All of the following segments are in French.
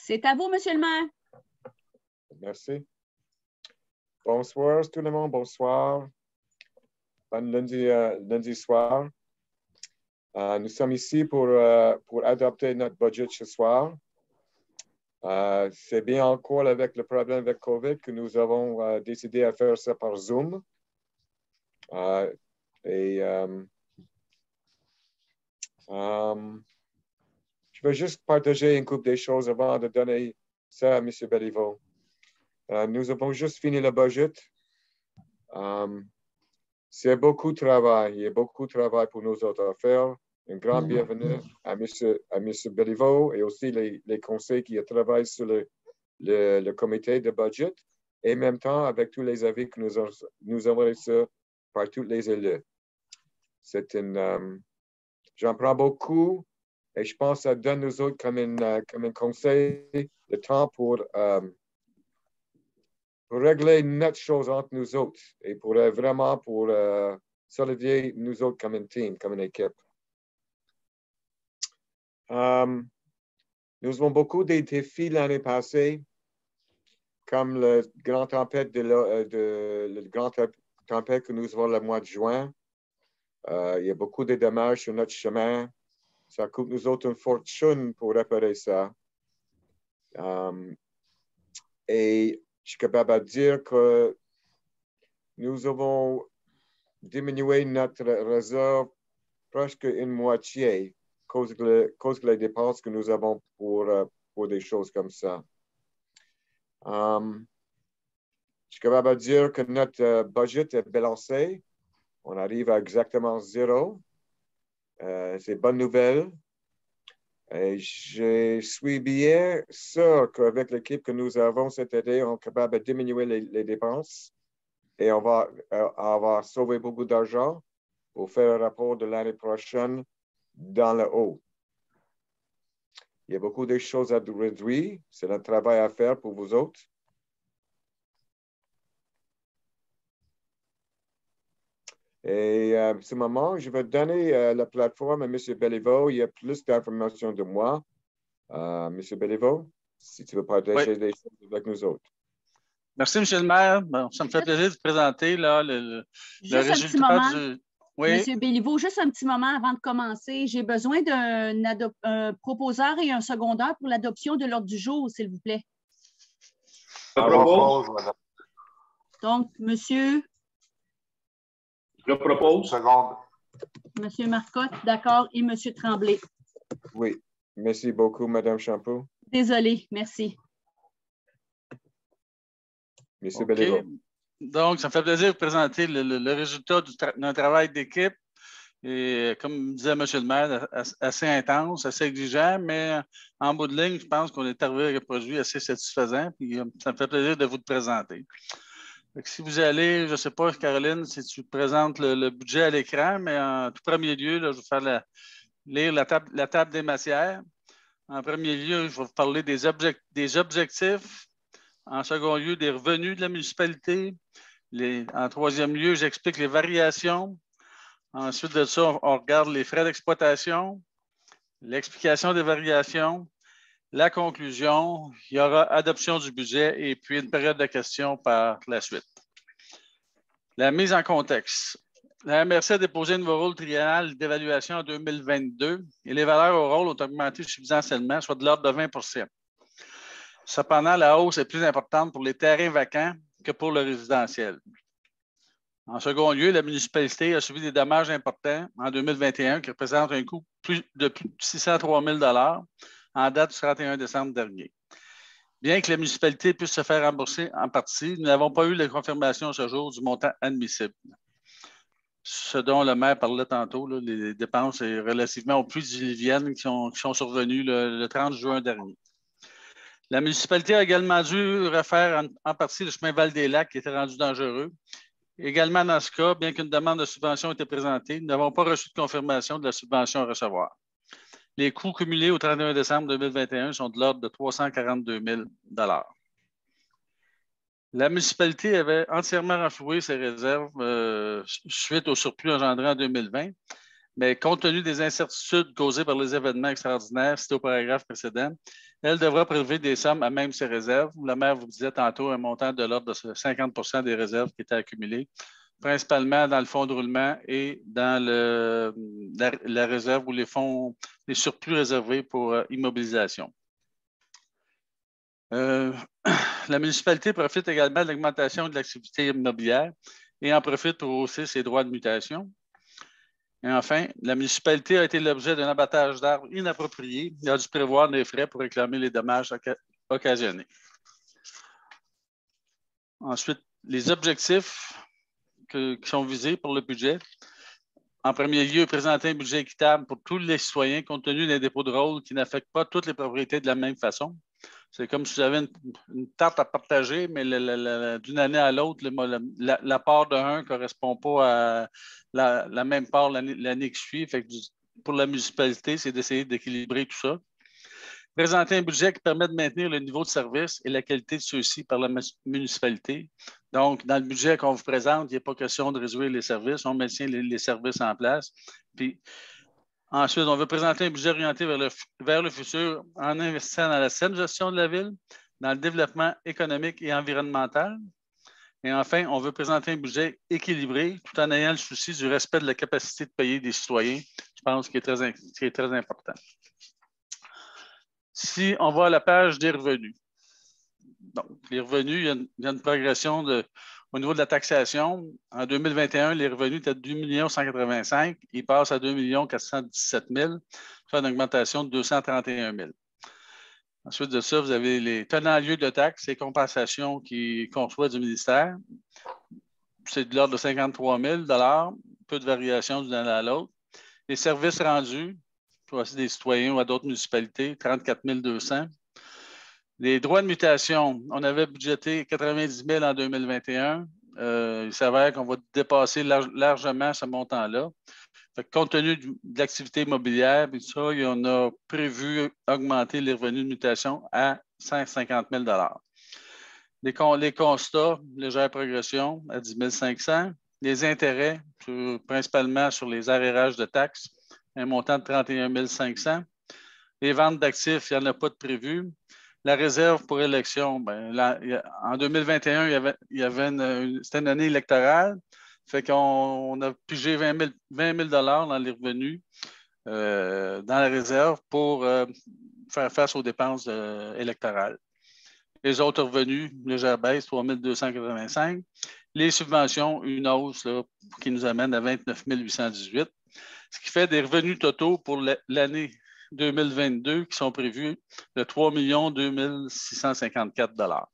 C'est à vous, Monsieur le maire. Merci. Bonsoir tout le monde, bonsoir. Bon lundi soir. Nous sommes ici pour adopter notre budget ce soir. C'est bien encore avec le problème avec COVID que nous avons décidé à faire ça par Zoom. Je vais juste partager une couple de choses avant de donner ça à M. Béliveau. Nous avons juste fini le budget. C'est beaucoup de travail. Il y a beaucoup de travail pour nous autres à faire. Un grand bienvenue à M. Béliveau et aussi les conseils qui travaillent sur le comité de budget et en même temps avec tous les avis que nous avons reçus par tous les élus. J'en prends beaucoup et je pense que ça donne nous autres comme un conseil de temps pour régler notre chose entre nous autres et pour vraiment solidifier nous autres comme une team, comme une équipe. Nous avons beaucoup de défis l'année passée, comme le grand tempête que nous avons le mois de juin. Il y a beaucoup de dommages sur notre chemin. Ça coûte nous autres une fortune pour réparer ça. Et je suis capable de dire que nous avons diminué notre réserve presque une moitié à cause de les dépenses que nous avons pour des choses comme ça. Je suis capable de dire que notre budget est balancé. On arrive à exactement zéro. C'est une bonne nouvelle. Et je suis bien sûr qu'avec l'équipe que nous avons cette année, on est capable de diminuer les dépenses et on va sauver beaucoup d'argent pour faire un rapport de l'année prochaine dans le haut. Il y a beaucoup de choses à réduire. C'est un travail à faire pour vous autres. Et à ce moment, je vais donner la plateforme à M. Béliveau. Il y a plus d'informations de moi. M. Béliveau, si tu veux partager des choses avec nous autres. Merci, M. le maire. Bon, ça me fait plaisir de présenter là, le résultat du... Oui. Monsieur Béliveau, juste un petit moment avant de commencer. J'ai besoin d'un proposeur et un secondaire pour l'adoption de l'ordre du jour, s'il vous plaît. Je propose, madame. Donc, monsieur... Je propose. Seconde. Monsieur Marcotte, d'accord, et monsieur Tremblay. Oui, merci beaucoup, madame Champeau. Désolée, merci. Monsieur Béliveau. Donc, ça me fait plaisir de présenter le résultat d'un travail d'équipe. Et comme disait M. le maire, assez intense, assez exigeant, mais en bout de ligne, je pense qu'on est arrivé avec un produit assez satisfaisant. Puis ça me fait plaisir de vous le présenter. Donc, si vous allez, je ne sais pas, Caroline, si tu présentes le budget à l'écran, mais en tout premier lieu, là, je vais faire lire la table des matières. En premier lieu, je vais vous parler des objectifs. En second lieu, des revenus de la municipalité. En troisième lieu, j'explique les variations. Ensuite de ça, on regarde les frais d'exploitation, l'explication des variations, la conclusion, il y aura adoption du budget et puis une période de questions par la suite. La mise en contexte. La MRC a déposé un nouveau rôle triennal d'évaluation en 2022 et les valeurs au rôle ont augmenté substantiellement, soit de l'ordre de 20 %. Cependant, la hausse est plus importante pour les terrains vacants que pour le résidentiel. En second lieu, la municipalité a subi des dommages importants en 2021 qui représentent un coût de plus de 603 000 $ en date du 31 décembre dernier. Bien que la municipalité puisse se faire rembourser en partie, nous n'avons pas eu la confirmation à ce jour du montant admissible. Ce dont le maire parlait tantôt, là, les dépenses relativement aux pluies diluviennes qui sont survenues le 30 juin dernier. La municipalité a également dû refaire en partie le chemin Val-des-Lacs qui était rendu dangereux. Également dans ce cas, bien qu'une demande de subvention ait été présentée, nous n'avons pas reçu de confirmation de la subvention à recevoir. Les coûts cumulés au 31 décembre 2021 sont de l'ordre de 342 000 $. La municipalité avait entièrement renfloué ses réserves suite au surplus engendré en 2020. Mais compte tenu des incertitudes causées par les événements extraordinaires cités au paragraphe précédent, elle devra prélever des sommes à même ses réserves. La maire vous disait tantôt un montant de l'ordre de 50 des réserves qui étaient accumulées, principalement dans le fonds de roulement et dans la réserve ou les surplus réservés pour immobilisation. La municipalité profite également de l'augmentation de l'activité immobilière et en profite pour hausser ses droits de mutation. Et enfin, la municipalité a été l'objet d'un abattage d'arbres inapproprié et a dû prévoir des frais pour réclamer les dommages occasionnés. Ensuite, les objectifs qui sont visés pour le budget. En premier lieu, présenter un budget équitable pour tous les citoyens compte tenu des dépôts de rôle qui n'affectent pas toutes les propriétés de la même façon. C'est comme si j'avais une tarte à partager, mais d'une année à l'autre, la part de 1 ne correspond pas à la même part l'année qui suit. Fait que pour la municipalité, c'est d'essayer d'équilibrer tout ça. Présenter un budget qui permet de maintenir le niveau de service et la qualité de ceux-ci par la municipalité. Donc, dans le budget qu'on vous présente, il n'est pas question de réduire les services, on maintient les services en place. Puis, ensuite, on veut présenter un budget orienté vers le futur en investissant dans la saine gestion de la ville, dans le développement économique et environnemental. Et enfin, on veut présenter un budget équilibré tout en ayant le souci du respect de la capacité de payer des citoyens. Je pense qu'il est très important. Si on va à la page des revenus. Donc, les revenus, il y a une progression au niveau de la taxation. En 2021, les revenus étaient de 2 185 000. Ils passent à 2 417 000, soit une augmentation de 231 000. Ensuite de ça, vous avez les tenants lieu de taxes et compensations qu'on reçoit du ministère. C'est de l'ordre de 53 000 $, peu de variation d'une année à l'autre. Les services rendus, aussi des citoyens ou à d'autres municipalités, 34 200. Les droits de mutation, on avait budgété 90 000 en 2021. Il s'avère qu'on va dépasser largement ce montant-là. Compte tenu de l'activité immobilière, on a prévu augmenter les revenus de mutation à 150 000 $. Les constats, légère progression à 10 500. Les intérêts, principalement sur les arrérages de taxes, un montant de 31 500. Les ventes d'actifs, il n'y en a pas de prévu. La réserve pour élection, en 2021, c'était une année électorale. Fait qu'on a pigé 20 000 $ dans les revenus dans la réserve pour faire face aux dépenses électorales. Les autres revenus, légère baisse, 3 285. Les subventions, une hausse là, qui nous amène à 29 818. Ce qui fait des revenus totaux pour l'année 2022 qui sont prévus de 3 2 654 $.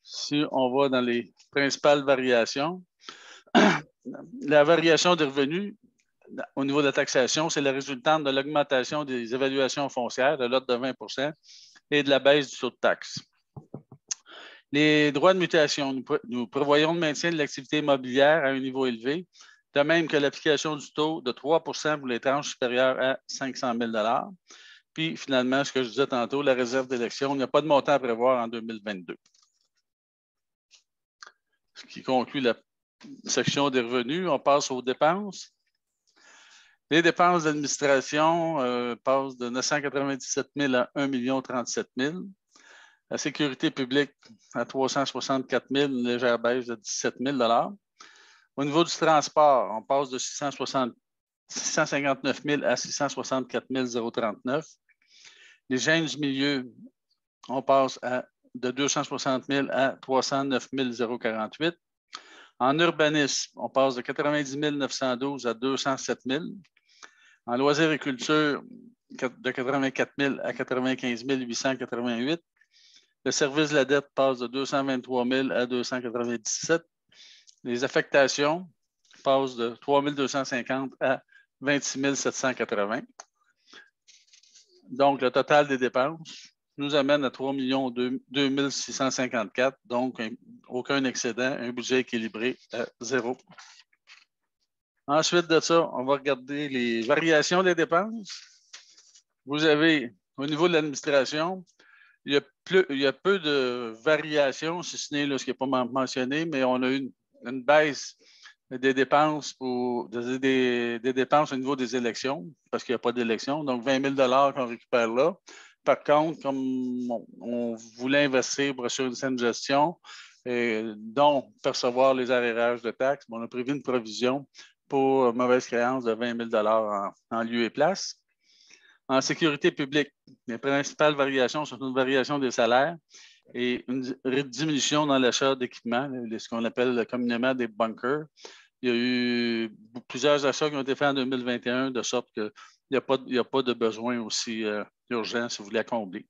Si on va dans les principales variations, la variation des revenus au niveau de la taxation, c'est la résultante de l'augmentation des évaluations foncières de l'ordre de 20 % et de la baisse du taux de taxe. Les droits de mutation, nous prévoyons le maintien de l'activité immobilière à un niveau élevé, de même que l'application du taux de 3 % pour les tranches supérieures à 500 000 $. Puis, finalement, ce que je disais tantôt, la réserve d'élection, il n'y a pas de montant à prévoir en 2022. Ce qui conclut la section des revenus. On passe aux dépenses. Les dépenses d'administration passent de 997 000 à 1 037 000. La sécurité publique à 364 000, une légère baisse de 17 000 $. Au niveau du transport, on passe de 659 000 à 664 039. Les gènes du milieu, on passe de 260 000 à 309 048. En urbanisme, on passe de 90 912 à 207 000. En loisirs et culture, de 84 000 à 95 888. Le service de la dette passe de 223 000 à 297. Les affectations passent de 3 250 à 26 780. Donc, le total des dépenses nous amène à 3 2 654, donc aucun excédent, un budget équilibré à 0. Ensuite de ça, on va regarder les variations des dépenses. Vous avez, au niveau de l'administration, il y a peu de variations, si ce n'est ce qui n'est pas mentionné, mais on a une baisse des dépenses des dépenses au niveau des élections, parce qu'il n'y a pas d'élection. Donc, 20 000 qu'on récupère là. Par contre, comme on voulait investir pour assurer une saine gestion, dont percevoir les arrérages de taxes, on a prévu une provision pour mauvaise créance de 20 000 en lieu et place. En sécurité publique, les principales variations sont une variation des salaires et une diminution dans l'achat d'équipements, ce qu'on appelle communément des bunkers. Il y a eu plusieurs achats qui ont été faits en 2021, de sorte qu'il n'y a pas de besoin aussi urgent si vous voulez à combler.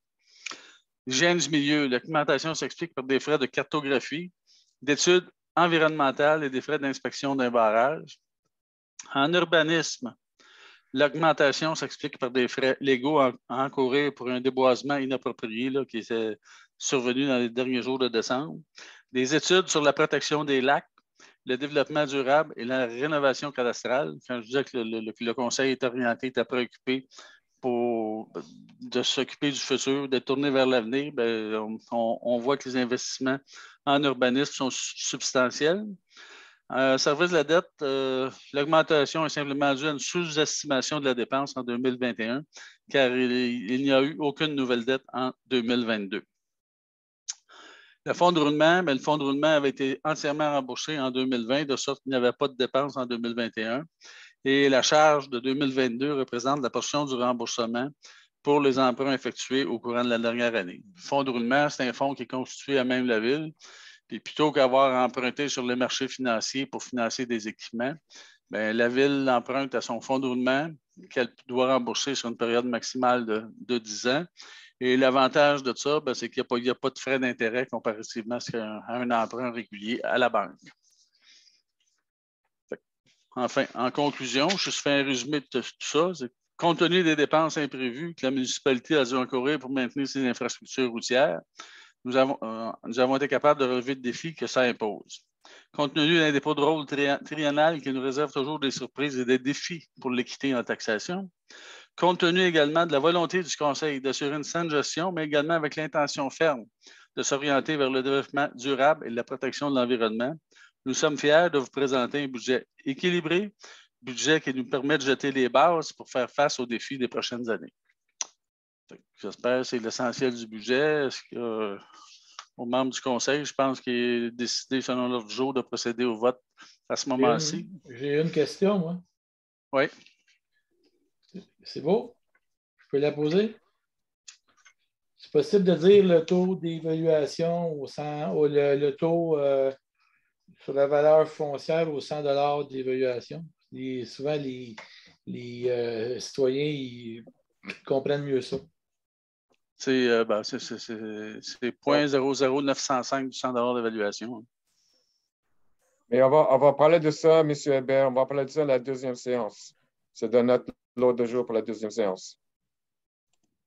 Hygiène du milieu, l'augmentation s'explique par des frais de cartographie, d'études environnementales et des frais d'inspection d'un barrage. En urbanisme, l'augmentation s'explique par des frais légaux à encourir pour un déboisement inapproprié là, qui est survenu dans les derniers jours de décembre. Des études sur la protection des lacs, le développement durable et la rénovation cadastrale. Quand je disais que le conseil est orienté, est préoccupé de s'occuper du futur, de tourner vers l'avenir, on voit que les investissements en urbanisme sont substantiels. Service de la dette, l'augmentation est simplement due à une sous-estimation de la dépense en 2021, car il n'y a eu aucune nouvelle dette en 2022. Le fonds de roulement, le fonds de roulement avait été entièrement remboursé en 2020, de sorte qu'il n'y avait pas de dépenses en 2021. Et la charge de 2022 représente la portion du remboursement pour les emprunts effectués au courant de la dernière année. Le fonds de roulement, c'est un fonds qui est constitué à même la ville. Puis plutôt qu'avoir emprunté sur le marché financier pour financer des équipements, la ville emprunte à son fonds de roulement qu'elle doit rembourser sur une période maximale de 10 ans. Et l'avantage de ça, c'est qu'il n'y a pas de frais d'intérêt comparativement à un emprunt régulier à la banque. Enfin, en conclusion, je fais un résumé de tout ça. Compte tenu des dépenses imprévues que la municipalité a dû encourir pour maintenir ses infrastructures routières, nous avons été capables de relever le défi que ça impose. Compte tenu d'un dépôt de rôle triennal qui nous réserve toujours des surprises et des défis pour l'équité en taxation, compte tenu également de la volonté du Conseil d'assurer une saine gestion, mais également avec l'intention ferme de s'orienter vers le développement durable et la protection de l'environnement, nous sommes fiers de vous présenter un budget équilibré, budget qui nous permet de jeter les bases pour faire face aux défis des prochaines années. J'espère que c'est l'essentiel du budget. Aux membres du Conseil, je pense qu'il est décidé selon l'ordre du jour de procéder au vote à ce moment-ci. J'ai une question, moi. Oui. C'est beau? Je peux la poser? C'est possible de dire le taux d'évaluation le taux sur la valeur foncière au 100 $, d'évaluation? Souvent, les citoyens ils comprennent mieux ça. C'est 0.00905 du 100 $ d'évaluation. Mais on va parler de ça, M. Hébert. On va parler de ça à la deuxième séance. C'est dans notre l'ordre de jour pour la deuxième séance.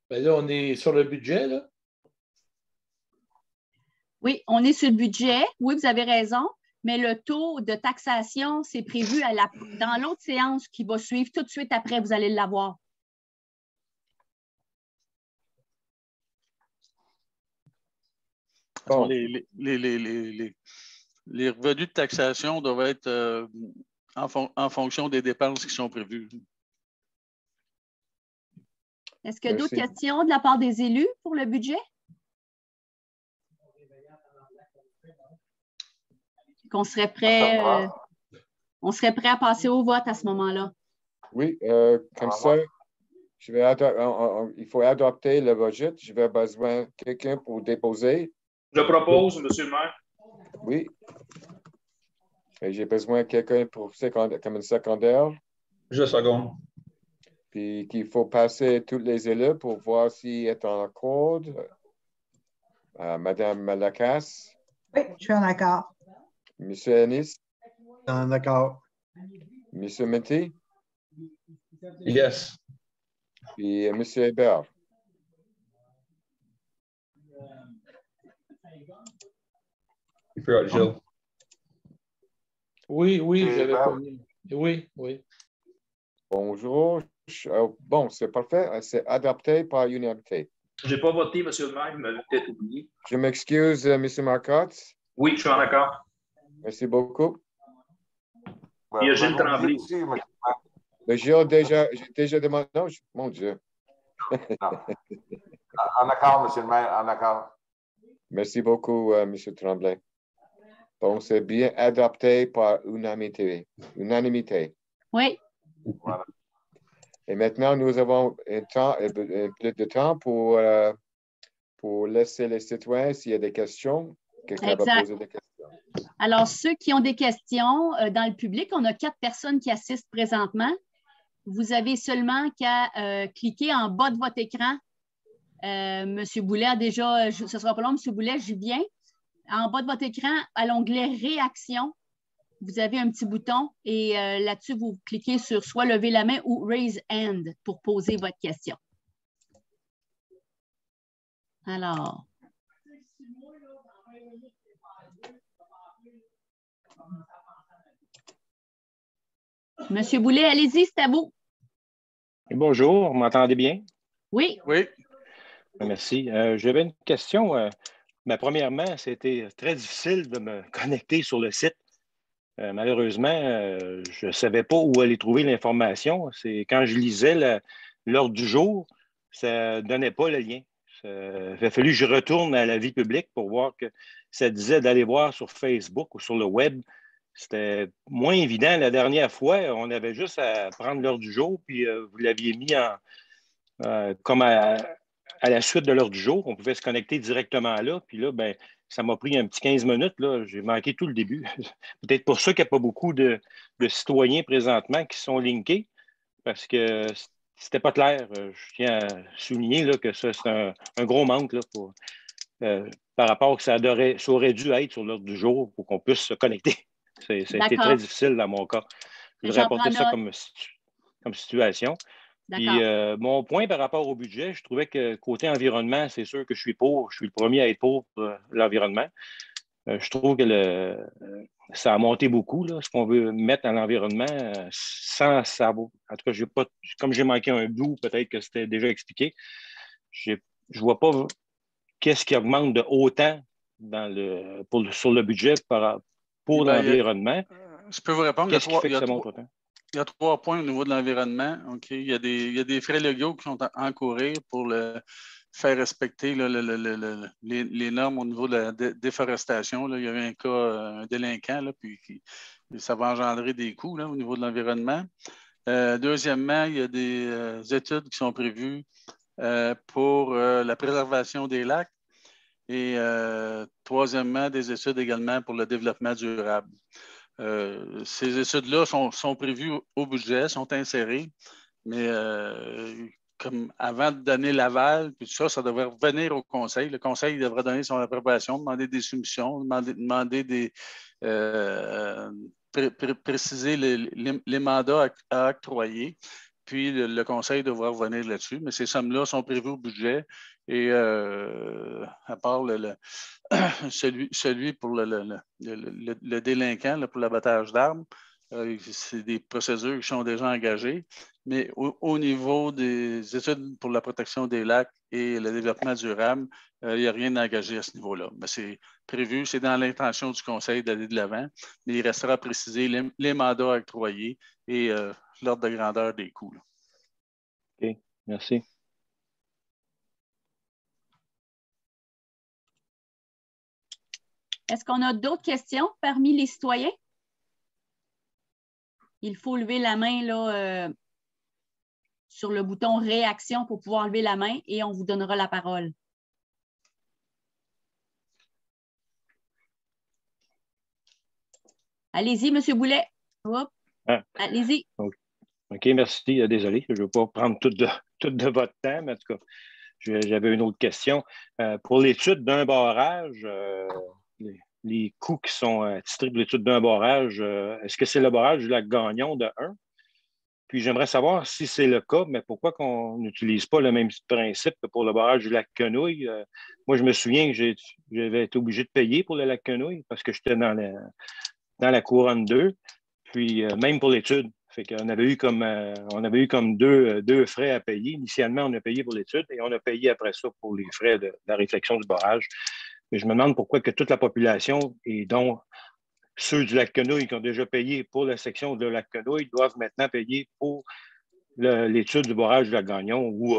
Là, on est sur le budget, là? Oui, on est sur le budget. Oui, vous avez raison. Mais le taux de taxation, c'est prévu dans l'autre séance qui va suivre tout de suite après. Vous allez l'avoir. Bon. Les revenus de taxation doivent être en fonction des dépenses qui sont prévues. Est-ce qu'il y a d'autres questions de la part des élus pour le budget? On serait prêt à passer au vote à ce moment-là. Oui, comme ça, il faut adopter le budget. Je vais besoin de quelqu'un pour déposer. Je propose, M. le maire. Oui. J'ai besoin de quelqu'un pour comme un secondaire. Je seconde. Puis qu'il faut passer tous les élus pour voir s'ils sont en accord. Madame Lacasse. Oui, je suis en accord. Monsieur Ennis. En accord. Monsieur Mété. Yes. Puis Monsieur Hébert. You forgot Gilles. Oui, j'avais pas mis. Oui. Bonjour. Bon, c'est parfait. C'est adopté par unanimité. Je n'ai pas voté, M. le maire, il m'avait peut-être oublié. Je m'excuse, M. Marcotte. Oui, je suis en accord. Merci beaucoup. Il y a Gilles Tremblay. Mais j'ai déjà demandé. Non, mon Dieu. En accord, M. le maire, en accord. Merci beaucoup, M. Tremblay. Donc, c'est bien adopté par unanimité. Oui. Voilà. Et maintenant, nous avons un peu de temps pour laisser les citoyens s'il y a des questions. Quelqu'un va poser des questions. Alors, ceux qui ont des questions dans le public, on a 4 personnes qui assistent présentement. Vous avez seulement qu'à cliquer en bas de votre écran. Monsieur Boulet a déjà, ce ne sera pas long, Monsieur Boulet, j'y viens. En bas de votre écran, à l'onglet Réaction, vous avez un petit bouton et là-dessus, vous cliquez sur soit lever la main ou raise hand pour poser votre question. Alors. Monsieur Boulet, allez-y, c'est à vous. Bonjour, vous m'entendez bien? Oui. Oui. Merci. J'avais une question. Mais premièrement, c'était très difficile de me connecter sur le site. Malheureusement, je ne savais pas où aller trouver l'information. C'est quand je lisais l'ordre du jour, ça ne donnait pas le lien. Il a fallu que je retourne à la vie publique pour voir que ça disait d'aller voir sur Facebook ou sur le web. C'était moins évident la dernière fois. On avait juste à prendre l'heure du jour, puis vous l'aviez mis comme à la suite de l'heure du jour. On pouvait se connecter directement là. Puis là, ben, ça m'a pris un petit 15 minutes. J'ai manqué tout le début. Peut-être pour ça qu'il n'y a pas beaucoup de citoyens présentement qui sont linkés, parce que c'était pas clair. Je tiens à souligner là, que ça, c'est un gros manque là, par rapport que ça aurait dû être sur l'heure du jour pour qu'on puisse se connecter. Ça a été très difficile dans mon cas. Je voudrais apporter ça comme situation. Puis mon point par rapport au budget, je trouvais que côté environnement, c'est sûr que je suis le premier à être pour l'environnement. Je trouve que ça a monté beaucoup, là, ce qu'on veut mettre dans l'environnement sans savoir. En tout cas, comme j'ai manqué un bout, peut-être que c'était déjà expliqué. Je ne vois pas qu'est-ce qui augmente de autant sur le budget pour l'environnement. Je peux vous répondre. Qu'est-ce qui fait que ça monte autant? Il y a 3 points au niveau de l'environnement. OK. Il y a des frais légaux qui sont à courir pour faire respecter les normes au niveau de la déforestation. Là. Il y avait un cas, un délinquant, là, puis ça va engendrer des coûts là, au niveau de l'environnement. Deuxièmement, il y a des études qui sont prévues pour la préservation des lacs. Et troisièmement, des études également pour le développement durable. Ces études-là sont prévues au budget, sont insérées, mais comme avant de donner l'aval, puis tout ça, ça devrait revenir au conseil. Le conseil devrait donner son approbation, demander des soumissions, demander préciser les mandats à octroyer. Puis le conseil devra revenir là-dessus. Mais ces sommes-là sont prévues au budget. Et à part celui pour le délinquant, là, pour l'abattage d'armes, c'est des procédures qui sont déjà engagées. Mais au niveau des études pour la protection des lacs et le développement durable, il n'y a rien engagé à ce niveau-là. Mais c'est prévu, c'est dans l'intention du conseil d'aller de l'avant. Mais il restera à préciser les mandats octroyés et l'ordre de grandeur des coûts. Là. OK, merci. Est-ce qu'on a d'autres questions parmi les citoyens? Il faut lever la main là, sur le bouton « Réaction » pour pouvoir lever la main et on vous donnera la parole. Allez-y, M. Boulet. Allez-y. OK, merci. Désolé, je ne veux pas prendre tout de votre temps, mais en tout cas, j'avais une autre question. Pour l'étude d'un barrage, les coûts qui sont attitrés pour l'étude d'un barrage, est-ce que c'est le barrage du lac Gagnon de 1? Puis j'aimerais savoir si c'est le cas, mais pourquoi qu'on n'utilise pas le même principe que pour le barrage du lac Quenouille? Moi, je me souviens que j'avais été obligé de payer pour le lac Quenouille parce que j'étais dans la couronne 2. Puis même pour l'étude. Fait qu'on avait eu comme deux frais à payer. Initialement, on a payé pour l'étude et on a payé après ça pour les frais de la réflexion du barrage. Mais je me demande pourquoi que toute la population et dont ceux du lac Quenouille qui ont déjà payé pour la section de lac Quenouille doivent maintenant payer pour l'étude du barrage du lac Gagnon ou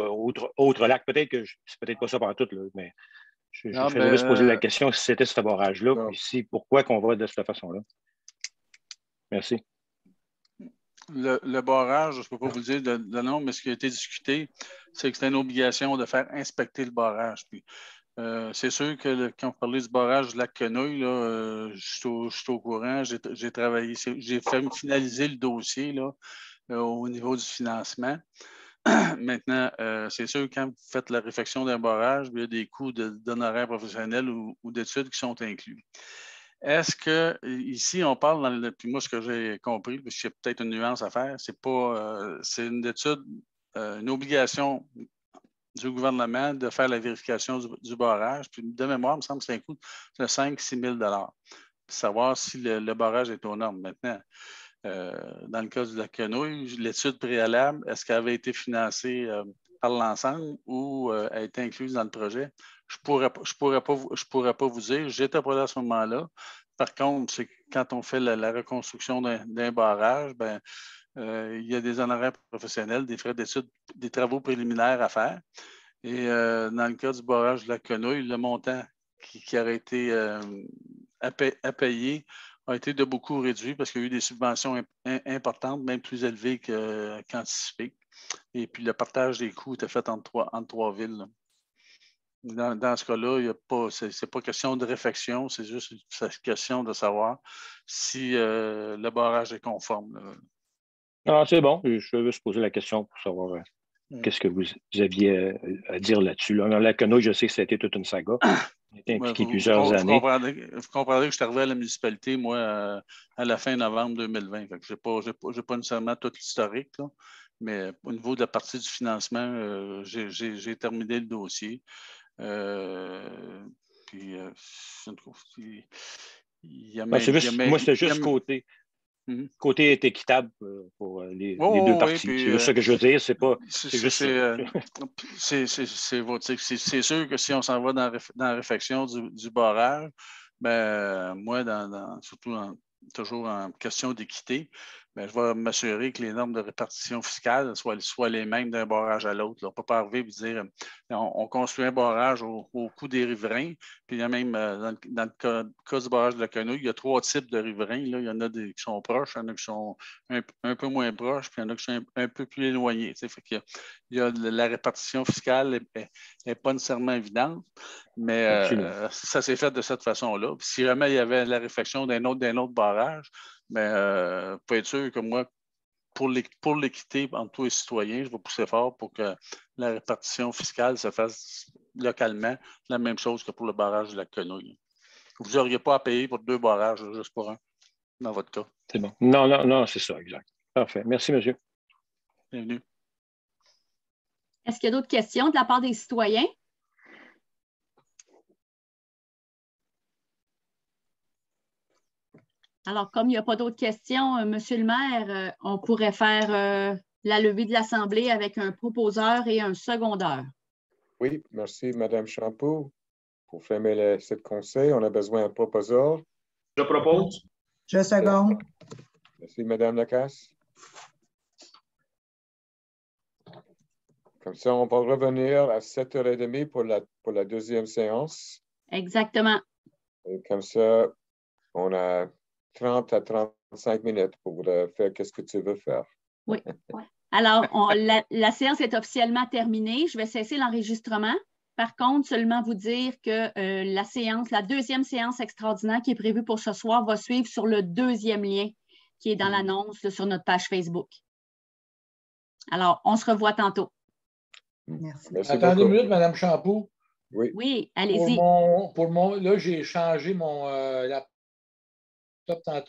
autre lac. Peut-être que c'est peut-être pas ça partout, là, mais je serais juste poser la question si c'était ce barrage-là, puis pourquoi qu'on va de cette façon-là. Merci. Le barrage, je ne peux pas vous dire de nom, mais ce qui a été discuté, c'est que c'était une obligation de faire inspecter le barrage. Puis, c'est sûr que quand on parlait du barrage du lac Quenouille, je suis au courant, j'ai travaillé, j'ai fait finaliser le dossier là, au niveau du financement. Maintenant, c'est sûr que quand vous faites la réfection d'un barrage, il y a des coûts d'honoraires professionnels ou d'études qui sont inclus. Est-ce que ici, on parle puis moi, ce que j'ai compris, parce qu'il y a peut-être une nuance à faire, c'est une étude, une obligation du gouvernement de faire la vérification du barrage. Puis de mémoire, il me semble que c'est un coût de 5 000 à 6 000 pour savoir si le barrage est aux normes. Maintenant, dans le cas de la Quenouille, l'étude préalable, est-ce qu'elle avait été financée par l'ensemble ou a été incluse dans le projet? Je ne pourrais pas vous dire. Je n'étais pas là à ce moment-là. Par contre, c'est quand on fait la reconstruction d'un barrage, il y a des honoraires professionnels, des frais d'études, des travaux préliminaires à faire. Et dans le cas du barrage de la Quenouille, le montant qui aurait été à payer a été de beaucoup réduit parce qu'il y a eu des subventions importantes, même plus élevées qu'anticipées. Et puis, le partage des coûts était fait entre trois villes. Dans ce cas-là, ce n'est pas question de réfection, c'est juste une question de savoir si le barrage est conforme. Ah, c'est bon. Je veux juste poser la question pour savoir qu'est-ce que vous aviez à dire là-dessus. Dans la Quenouille, je sais que ça a été toute une saga. On a été impliqué plusieurs années. Vous comprendrez que je suis arrivé à la municipalité, moi, à la fin novembre 2020. Je n'ai pas nécessairement tout l'historique, mais au niveau de la partie du financement, j'ai terminé le dossier. Moi, c'est juste côté est équitable pour les deux parties. Oui, c'est juste ça que je veux dire. C'est pas. C'est sûr que si on s'en va dans la réfection du barrage, moi, surtout toujours en question d'équité, je vais m'assurer que les normes de répartition fiscale soient les mêmes d'un barrage à l'autre. On ne peut pas arriver et dire on construit un barrage au coût des riverains. Puis il y a même, dans le cas du barrage de la Quenouille, il y a 3 types de riverains. Là. Il y en a qui sont proches, il y en a qui sont un peu moins proches, puis il y en a qui sont un peu plus éloignés. Fait la répartition fiscale n'est pas nécessairement évidente, mais ça s'est fait de cette façon-là. Puis si jamais il y avait la réflexion d'un autre barrage, pour être sûr que moi, pour l'équité entre tous les citoyens, je vais pousser fort pour que la répartition fiscale se fasse localement, la même chose que pour le barrage de la Quenouille. Vous n'auriez pas à payer pour 2 barrages, juste pour un, dans votre cas. C'est bon. Non, c'est ça, exact. Parfait. Merci, monsieur. Bienvenue. Est-ce qu'il y a d'autres questions de la part des citoyens? Alors, comme il n'y a pas d'autres questions, Monsieur le maire, on pourrait faire la levée de l'Assemblée avec un proposeur et un secondeur. Oui, merci, Mme Champoux. Pour fermer ce conseil, on a besoin d'un proposeur. Je propose. Je seconde. Merci, Mme Lacasse. Comme ça, on va revenir à 7h30 pour la deuxième séance. Exactement. Et comme ça, on a 30 à 35 minutes pour faire ce que tu veux faire. Oui. Alors, la séance est officiellement terminée. Je vais cesser l'enregistrement. Par contre, seulement vous dire que la deuxième séance extraordinaire qui est prévue pour ce soir va suivre sur le deuxième lien qui est dans l'annonce sur notre page Facebook. Alors, on se revoit tantôt. Merci. Attendez une minute, Mme Champoux. Oui, allez-y. Là, j'ai changé mon laptop tantôt.